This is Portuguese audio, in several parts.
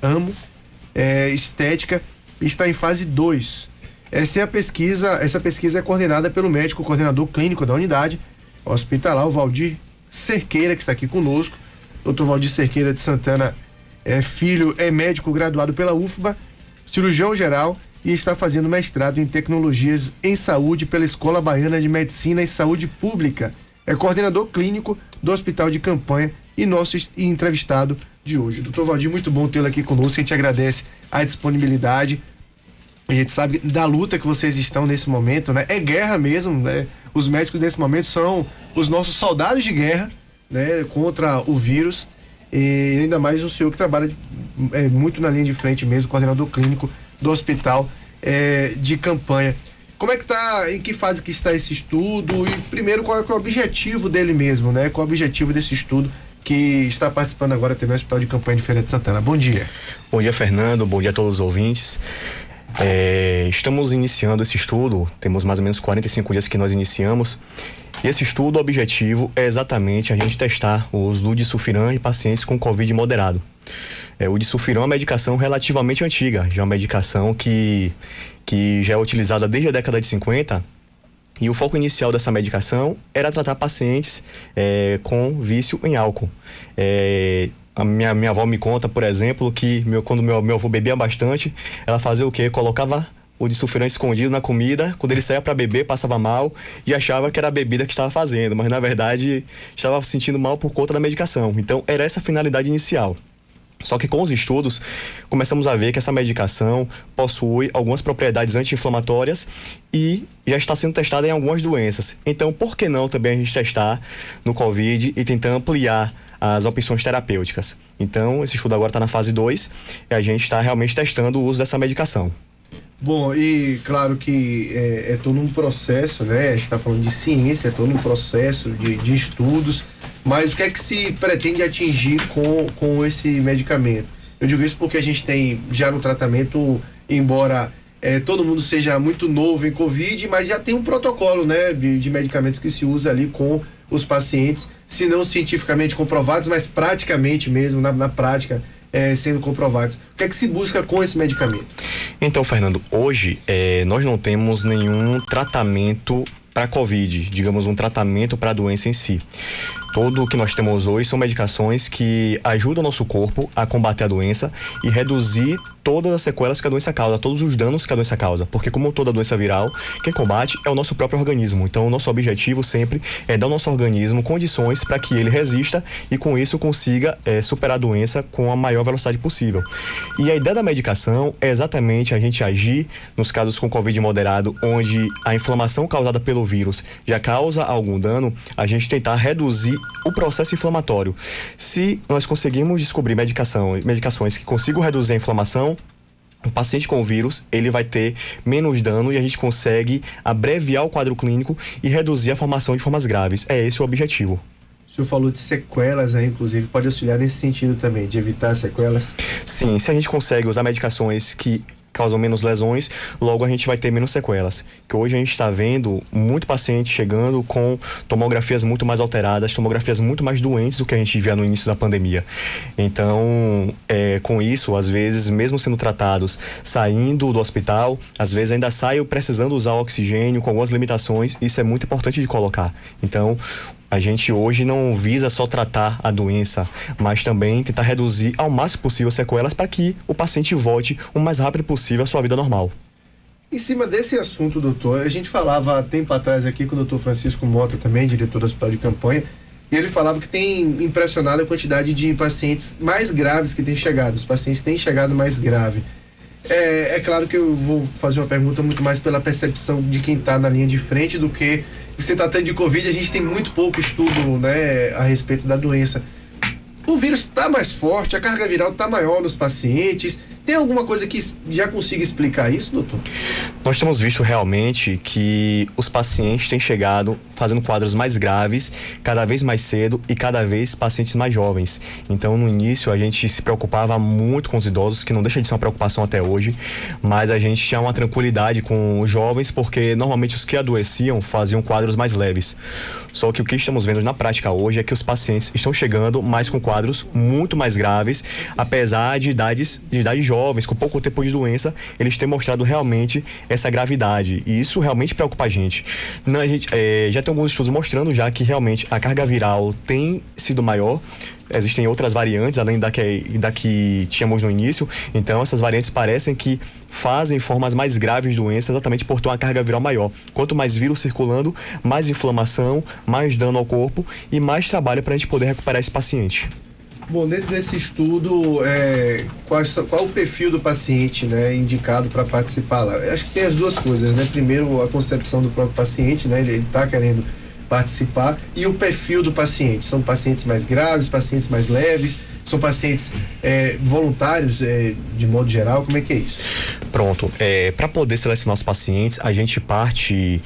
ramo, estética, está em fase 2. Essa pesquisa é coordenada pelo médico coordenador clínico da unidade hospitalar, o Valdir Cerqueira, que está aqui conosco. Dr. Valdir Cerqueira de Santana filho, é médico graduado pela UFBA, cirurgião geral, e está fazendo mestrado em tecnologias em saúde pela Escola Baiana de Medicina e Saúde Pública. É coordenador clínico do Hospital de Campanha e nosso entrevistado de hoje. Doutor Valdir, muito bom tê-lo aqui conosco. A gente agradece a disponibilidade. A gente sabe da luta que vocês estão nesse momento, né? É guerra mesmo, né? Os médicos nesse momento são os nossos soldados de guerra, né? Contra o vírus. E ainda mais o senhor que trabalha muito na linha de frente mesmo, coordenador clínico do Hospital de Campanha. Como é que tá, em que fase que está esse estudo? E primeiro, qual é o objetivo dele mesmo, né? Qual é o objetivo desse estudo que está participando agora também no Hospital de Campanha de Feira de Santana? Bom dia. Bom dia, Fernando. Bom dia a todos os ouvintes. Estamos iniciando esse estudo, temos mais ou menos 45 dias que nós iniciamos. E esse estudo, o objetivo é exatamente a gente testar o uso do disulfiram em pacientes com Covid moderado. O disulfiram é uma medicação relativamente antiga, já é uma medicação que já é utilizada desde a década de 50, e o foco inicial dessa medicação era tratar pacientes com vício em álcool. A minha avó me conta, por exemplo, que quando meu avô bebia bastante, ela fazia o quê? Colocava o disulfiram escondido na comida, quando ele saía para beber, passava mal e achava que era a bebida que estava fazendo, mas na verdade estava se sentindo mal por conta da medicação. Então era essa a finalidade inicial. Só que com os estudos, começamos a ver que essa medicação possui algumas propriedades anti-inflamatórias e já está sendo testada em algumas doenças. Então, por que não também a gente testar no Covid e tentar ampliar as opções terapêuticas? Então, esse estudo agora está na fase 2 e a gente está realmente testando o uso dessa medicação. Bom, e claro que é todo um processo, né? A gente está falando de ciência, é todo um processo de estudos, mas o que é que se pretende atingir com esse medicamento? Eu digo isso porque a gente tem já no tratamento, embora todo mundo seja muito novo em Covid, mas já tem um protocolo, né? De medicamentos que se usa ali com os pacientes, se não cientificamente comprovados, mas praticamente mesmo, na prática, sendo comprovados. O que é que se busca com esse medicamento? Então, Fernando, hoje nós não temos nenhum tratamento para Covid, digamos, um tratamento para a doença em si. Tudo o que nós temos hoje são medicações que ajudam o nosso corpo a combater a doença e reduzir todas as sequelas que a doença causa, todos os danos que a doença causa, porque como toda doença viral, quem combate é o nosso próprio organismo. Então o nosso objetivo sempre é dar ao nosso organismo condições para que ele resista e com isso consiga superar a doença com a maior velocidade possível. E a ideia da medicação é exatamente a gente agir nos casos com Covid moderado, onde a inflamação causada pelo vírus já causa algum dano, a gente tentar reduzir o processo inflamatório. Se nós conseguirmos descobrir medicações que consigam reduzir a inflamação, o paciente com o vírus, ele vai ter menos dano e a gente consegue abreviar o quadro clínico e reduzir a formação de formas graves. É esse o objetivo. O senhor falou de sequelas aí, inclusive, pode auxiliar nesse sentido também, de evitar sequelas? Sim, se a gente consegue usar medicações que causam menos lesões, logo a gente vai ter menos sequelas. Que hoje a gente está vendo muito paciente chegando com tomografias muito mais alteradas, tomografias muito mais doentes do que a gente via no início da pandemia. Então, com isso, às vezes, mesmo sendo tratados, saindo do hospital, às vezes ainda saem precisando usar oxigênio com algumas limitações. Isso é muito importante de colocar. Então, a gente hoje não visa só tratar a doença, mas também tentar reduzir ao máximo possível sequelas para que o paciente volte o mais rápido possível à sua vida normal. Em cima desse assunto, doutor, a gente falava há tempo atrás aqui com o doutor Francisco Mota, também diretor do Hospital de Campanha, e ele falava que tem impressionado a quantidade de pacientes mais graves que têm chegado. Os pacientes têm chegado mais grave. É claro que eu vou fazer uma pergunta muito mais pela percepção de quem está na linha de frente do que se tratando de Covid. A gente tem muito pouco estudo, né, a respeito da doença. O vírus está mais forte, a carga viral está maior nos pacientes. Tem alguma coisa que já consiga explicar isso, doutor? Nós temos visto realmente que os pacientes têm chegado fazendo quadros mais graves, cada vez mais cedo e cada vez pacientes mais jovens. Então, no início, a gente se preocupava muito com os idosos, que não deixa de ser uma preocupação até hoje, mas a gente tinha uma tranquilidade com os jovens, porque normalmente os que adoeciam faziam quadros mais leves. Só que o que estamos vendo na prática hoje é que os pacientes estão chegando mais com quadros muito mais graves, apesar de idades jovens, com pouco tempo de doença, eles têm mostrado realmente essa gravidade. E isso realmente preocupa a gente. A gente já tem alguns estudos mostrando já que realmente a carga viral tem sido maior. Existem outras variantes, além da que tínhamos no início. Então, essas variantes parecem que fazem formas mais graves de doença, exatamente por ter uma carga viral maior. Quanto mais vírus circulando, mais inflamação, mais dano ao corpo e mais trabalho para a gente poder recuperar esse paciente. Bom, dentro desse estudo, qual o perfil do paciente, né, indicado para participar lá? Eu acho que tem as duas coisas, né? Primeiro, a concepção do próprio paciente, né? Ele está querendo participar, e o perfil do paciente. São pacientes mais graves, pacientes mais leves, são pacientes voluntários, de modo geral, como é que é isso? Pronto, para poder selecionar os pacientes, a gente parte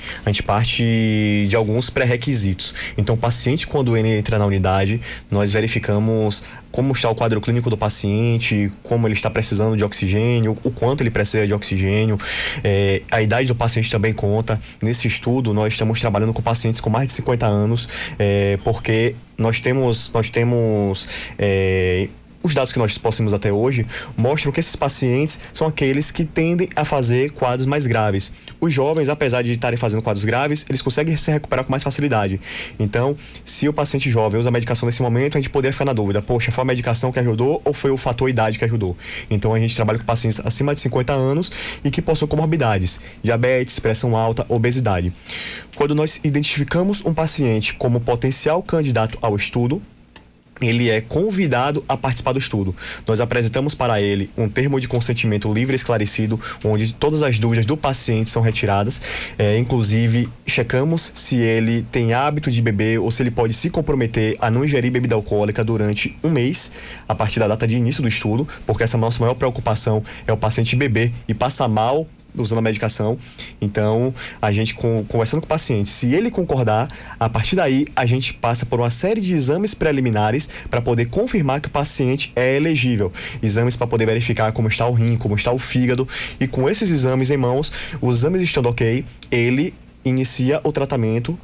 de alguns pré-requisitos. Então, o paciente, quando ele entra na unidade, nós verificamos como está o quadro clínico do paciente, como ele está precisando de oxigênio, o quanto ele precisa de oxigênio, a idade do paciente também conta. Nesse estudo, nós estamos trabalhando com pacientes com mais de 50 anos, porque nós temos os dados que nós possuímos até hoje mostram que esses pacientes são aqueles que tendem a fazer quadros mais graves. Os jovens, apesar de estarem fazendo quadros graves, eles conseguem se recuperar com mais facilidade. Então, se o paciente jovem usa a medicação nesse momento, a gente poderia ficar na dúvida, poxa, foi a medicação que ajudou ou foi o fator idade que ajudou? Então, a gente trabalha com pacientes acima de 50 anos e que possuem comorbidades, diabetes, pressão alta, obesidade. Quando nós identificamos um paciente como potencial candidato ao estudo, ele é convidado a participar do estudo. Nós apresentamos para ele um termo de consentimento livre e esclarecido, onde todas as dúvidas do paciente são retiradas. Inclusive, checamos se ele tem hábito de beber ou se ele pode se comprometer a não ingerir bebida alcoólica durante um mês, a partir da data de início do estudo, porque essa nossa maior preocupação é o paciente beber e passar mal usando a medicação. Então, a gente conversando com o paciente, se ele concordar, a partir daí a gente passa por uma série de exames preliminares para poder confirmar que o paciente é elegível. Exames para poder verificar como está o rim, como está o fígado, e com esses exames em mãos, os exames estando ok, ele inicia o tratamento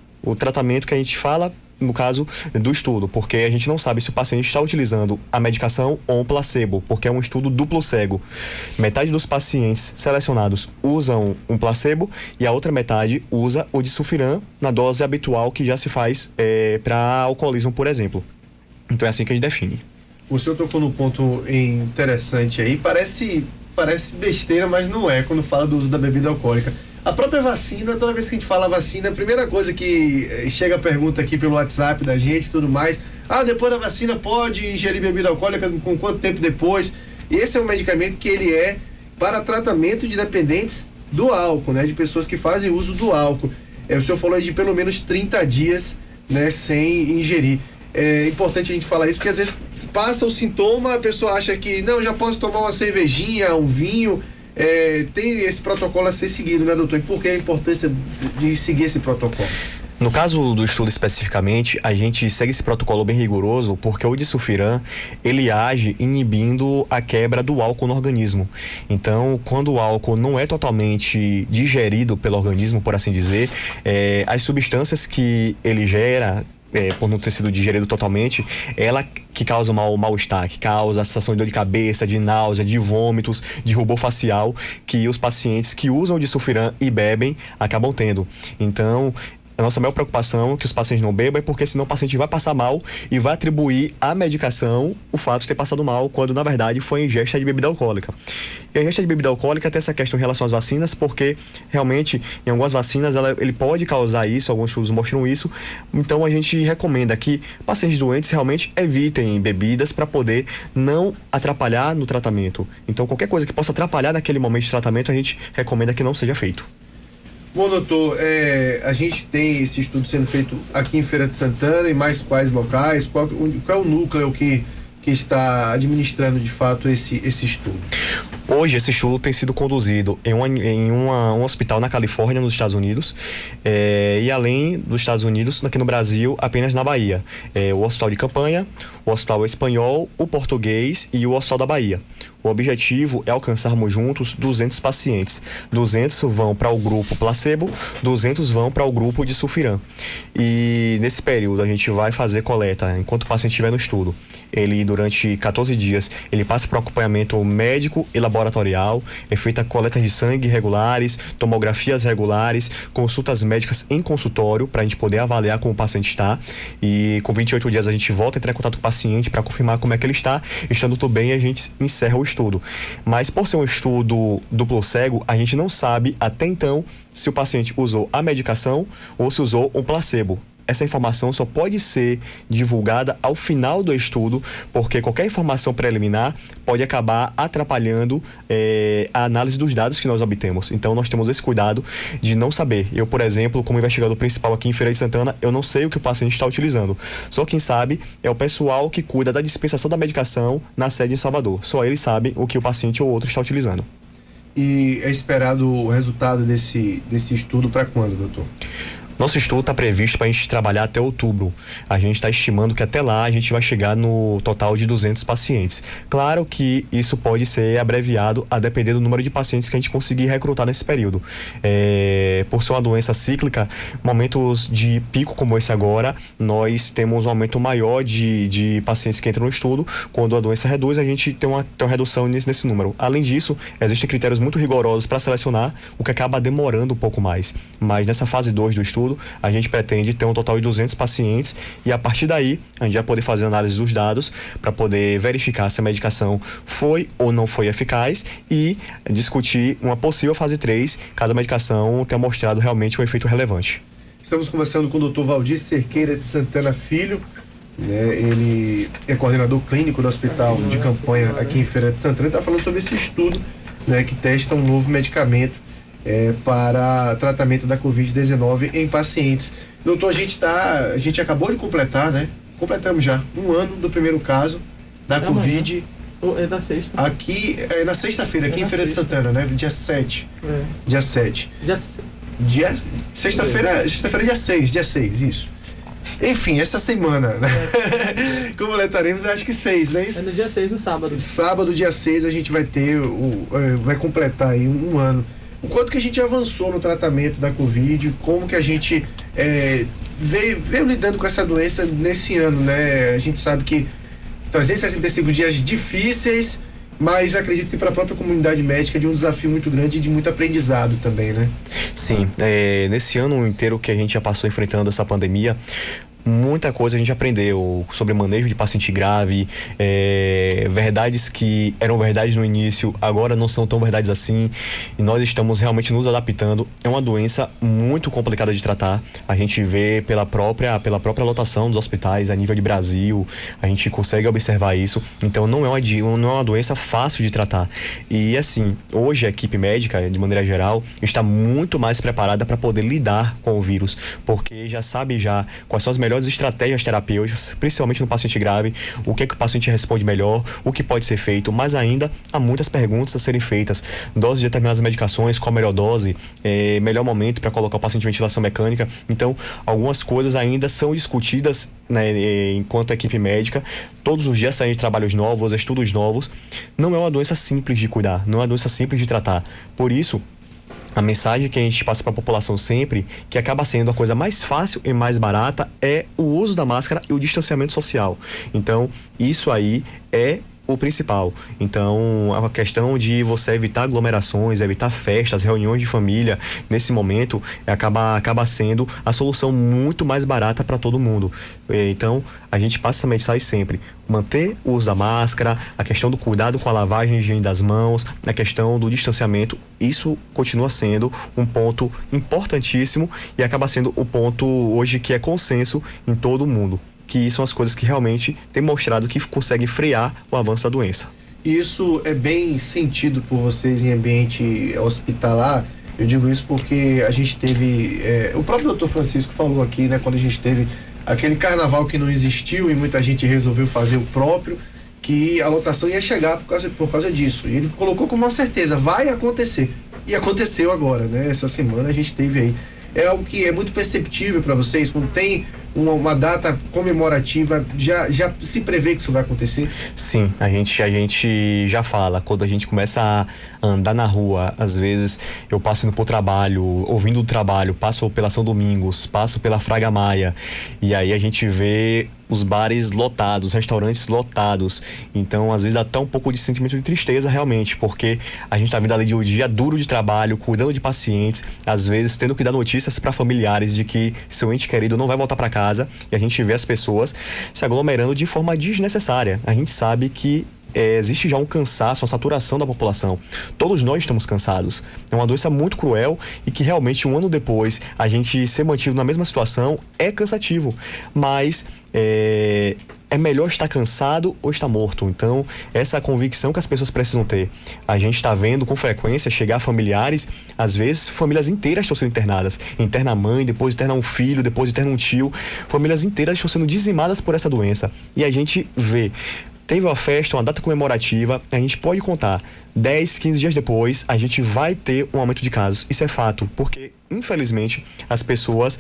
que a gente fala no caso do estudo, porque a gente não sabe se o paciente está utilizando a medicação ou um placebo, porque é um estudo duplo cego. Metade dos pacientes selecionados usam um placebo e a outra metade usa o disulfiram na dose habitual que já se faz para alcoolismo, por exemplo. Então é assim que a gente define. O senhor tocou num ponto interessante aí, parece besteira, mas não é, quando fala do uso da bebida alcoólica. A própria vacina, toda vez que a gente fala vacina, a primeira coisa que chega a pergunta aqui pelo WhatsApp da gente e tudo mais, depois da vacina pode ingerir bebida alcoólica, com quanto tempo depois? Esse é um medicamento que ele é para tratamento de dependentes do álcool, né? De pessoas que fazem uso do álcool. O senhor falou aí de pelo menos 30 dias, né, sem ingerir. É importante a gente falar isso, porque às vezes passa o sintoma, a pessoa acha que, não, já posso tomar uma cervejinha, um vinho. Tem esse protocolo a ser seguido, né, doutor? E por que a importância de seguir esse protocolo? No caso do estudo especificamente, a gente segue esse protocolo bem rigoroso, porque o disulfiram, ele age inibindo a quebra do álcool no organismo. Então, quando o álcool não é totalmente digerido pelo organismo, por assim dizer, as substâncias que ele gera, por não ter sido digerido totalmente, ela que causa mal-estar, que causa a sensação de dor de cabeça, de náusea, de vômitos, de rubor facial, que os pacientes que usam o disulfiram e bebem acabam tendo. Então, a nossa maior preocupação é que os pacientes não bebam, porque senão o paciente vai passar mal e vai atribuir à medicação o fato de ter passado mal, quando na verdade foi a ingesta de bebida alcoólica. E a ingesta de bebida alcoólica tem essa questão em relação às vacinas, porque realmente em algumas vacinas ele pode causar isso, alguns estudos mostram isso. Então a gente recomenda que pacientes doentes realmente evitem bebidas para poder não atrapalhar no tratamento. Então qualquer coisa que possa atrapalhar naquele momento de tratamento, a gente recomenda que não seja feito. Bom, doutor, a gente tem esse estudo sendo feito aqui em Feira de Santana e mais quais locais? Qual é o núcleo que está administrando de fato esse estudo? Hoje, esse estudo tem sido conduzido em um hospital na Califórnia, nos Estados Unidos, e além dos Estados Unidos, aqui no Brasil, apenas na Bahia. O Hospital de Campanha, o Hospital Espanhol, o Português e o Hospital da Bahia. O objetivo é alcançarmos juntos 200 pacientes. 200 vão para o grupo placebo, 200 vão para o grupo de sulfiram. E nesse período a gente vai fazer coleta enquanto o paciente estiver no estudo. Ele, durante 14 dias, ele passa por acompanhamento médico e laboratorial, é feita coleta de sangue regulares, tomografias regulares, consultas médicas em consultório para a gente poder avaliar como o paciente está. E com 28 dias a gente volta a entrar em contato com o paciente para confirmar como é que ele está. Estando tudo bem, a gente encerra o estudo. Mas por ser um estudo duplo cego, a gente não sabe até então se o paciente usou a medicação ou se usou um placebo. Essa informação só pode ser divulgada ao final do estudo, porque qualquer informação preliminar pode acabar atrapalhando a análise dos dados que nós obtemos. Então nós temos esse cuidado de não saber. Eu, por exemplo, como investigador principal aqui em Feira de Santana, eu não sei o que o paciente está utilizando. Só quem sabe é o pessoal que cuida da dispensação da medicação na sede em Salvador. Só eles sabem o que o paciente ou outro está utilizando. E é esperado o resultado desse estudo para quando, doutor? Nosso estudo está previsto para a gente trabalhar até outubro. A gente está estimando que até lá a gente vai chegar no total de 200 pacientes. Claro que isso pode ser abreviado a depender do número de pacientes que a gente conseguir recrutar nesse período. Por ser uma doença cíclica, momentos de pico como esse agora, nós temos um aumento maior de pacientes que entram no estudo. Quando a doença reduz, a gente tem uma redução nesse número. Além disso, existem critérios muito rigorosos para selecionar, o que acaba demorando um pouco mais. Mas nessa fase 2 do estudo, a gente pretende ter um total de 200 pacientes e a partir daí a gente vai poder fazer análise dos dados para poder verificar se a medicação foi ou não foi eficaz e discutir uma possível fase 3, caso a medicação tenha mostrado realmente um efeito relevante. Estamos conversando com o Dr. Valdir Cerqueira de Santana Filho, né? Ele é coordenador clínico do Hospital de Campanha aqui em Feira de Santana. Ele está falando sobre esse estudo, né, que testa um novo medicamento para tratamento da Covid-19 em pacientes. Doutor, a gente acabou de completar, né? Completamos já 1 ano do primeiro caso da Covid. É da sexta. Aqui, na sexta-feira, aqui em Feira de Santana, né? Dia 7. Dia 7. Sexta-feira, dia 6, isso. Enfim, essa semana, né? Completaremos, acho que 6, não é isso? É no dia 6, no sábado. Sábado, dia 6, a gente vai ter, vai completar aí 1 ano. O quanto que a gente avançou no tratamento da Covid, como que a gente veio lidando com essa doença nesse ano, né? A gente sabe que 365 dias difíceis, mas acredito que para a própria comunidade médica de um desafio muito grande e de muito aprendizado também, né? Sim, nesse ano inteiro que a gente já passou enfrentando essa pandemia, muita coisa a gente aprendeu sobre manejo de paciente grave, verdades que eram verdades no início, agora não são tão verdades assim, e nós estamos realmente nos adaptando. É uma doença muito complicada de tratar, a gente vê pela própria lotação dos hospitais a nível de Brasil, a gente consegue observar isso, então não é uma doença fácil de tratar. E assim, hoje a equipe médica, de maneira geral, está muito mais preparada para poder lidar com o vírus, porque já sabe quais são as melhores estratégias terapêuticas, principalmente no paciente grave, o que é que o paciente responde melhor, o que pode ser feito, mas ainda há muitas perguntas a serem feitas. Doses de determinadas medicações, qual a melhor dose, melhor momento para colocar o paciente em ventilação mecânica. Então, algumas coisas ainda são discutidas, né, enquanto equipe médica. Todos os dias saem trabalhos novos, estudos novos. Não é uma doença simples de cuidar, não é uma doença simples de tratar. Por isso, a mensagem que a gente passa para a população sempre, que acaba sendo a coisa mais fácil e mais barata, é o uso da máscara e o distanciamento social. Então, isso aí é o principal. Então, a questão de você evitar aglomerações, evitar festas, reuniões de família, nesse momento, acaba sendo a solução muito mais barata para todo mundo. Então, a gente passa essa mensagem sempre. Manter o uso da máscara, a questão do cuidado com a lavagem e higiene das mãos, a questão do distanciamento, isso continua sendo um ponto importantíssimo e acaba sendo o ponto hoje que é consenso em todo o mundo, que são as coisas que realmente têm mostrado que conseguem frear o avanço da doença. Isso é bem sentido por vocês em ambiente hospitalar. Eu digo isso porque a gente teve, o próprio doutor Francisco falou aqui, né, quando a gente teve aquele carnaval que não existiu e muita gente resolveu fazer o próprio, que a lotação ia chegar por causa disso. E ele colocou como uma certeza, vai acontecer. E aconteceu agora, né? Essa semana a gente teve aí. É algo que é muito perceptível para vocês, quando tem uma data comemorativa, já se prevê que isso vai acontecer? Sim, a gente já fala, quando a gente começa a andar na rua, às vezes eu passo indo pro trabalho, ouvindo o trabalho, passo pela São Domingos, passo pela Fraga Maia, e aí a gente vê os bares lotados, restaurantes lotados. Então, às vezes dá até um pouco de sentimento de tristeza, realmente, porque a gente tá vindo ali de um dia duro de trabalho, cuidando de pacientes, às vezes tendo que dar notícias para familiares de que seu ente querido não vai voltar para casa, e a gente vê as pessoas se aglomerando de forma desnecessária. A gente sabe que existe já um cansaço, uma saturação da população. Todos nós estamos cansados. É uma doença muito cruel e que realmente um ano depois a gente ser mantido na mesma situação é cansativo. Mas é melhor estar cansado ou estar morto. Então, essa é a convicção que as pessoas precisam ter. A gente está vendo com frequência chegar familiares, às vezes famílias inteiras estão sendo internadas. Interna a mãe, depois interna um filho, depois interna um tio. Famílias inteiras estão sendo dizimadas por essa doença. E a gente vê. Teve uma festa, uma data comemorativa, a gente pode contar 10, 15 dias depois, a gente vai ter um aumento de casos. Isso é fato, porque infelizmente as pessoas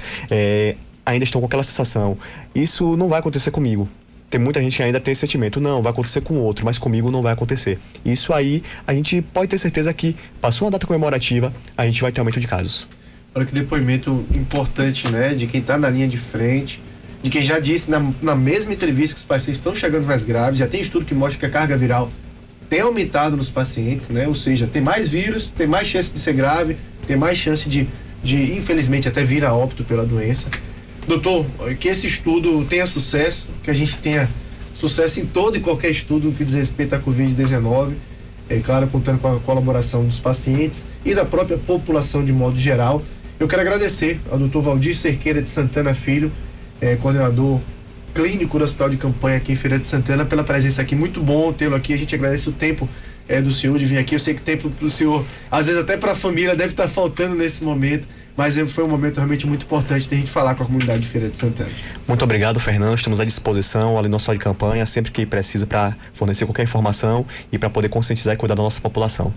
ainda estão com aquela sensação, isso não vai acontecer comigo. Tem muita gente que ainda tem esse sentimento, não, vai acontecer com outro, mas comigo não vai acontecer. Isso aí, a gente pode ter certeza que passou uma data comemorativa, a gente vai ter aumento de casos. Olha que depoimento importante, né, de quem está na linha de frente, de quem já disse na mesma entrevista que os pacientes estão chegando mais graves, já tem estudo que mostra que a carga viral tem aumentado nos pacientes, né? Ou seja, tem mais vírus, tem mais chance de ser grave, tem mais chance de infelizmente até vir a óbito pela doença. Doutor, que esse estudo tenha sucesso, que a gente tenha sucesso em todo e qualquer estudo que diz respeito à Covid-19, claro, contando com a colaboração dos pacientes e da própria população de modo geral. Eu quero agradecer ao doutor Valdir Cerqueira de Santana Filho, coordenador clínico do Hospital de Campanha aqui em Feira de Santana, pela presença aqui. Muito bom tê-lo aqui. A gente agradece o tempo do senhor de vir aqui. Eu sei que o tempo do senhor, às vezes até para a família, deve estar faltando nesse momento, mas foi um momento realmente muito importante de a gente falar com a comunidade de Feira de Santana. Muito obrigado, Fernando. Estamos à disposição ali no Hospital de Campanha, sempre que precisa, para fornecer qualquer informação e para poder conscientizar e cuidar da nossa população.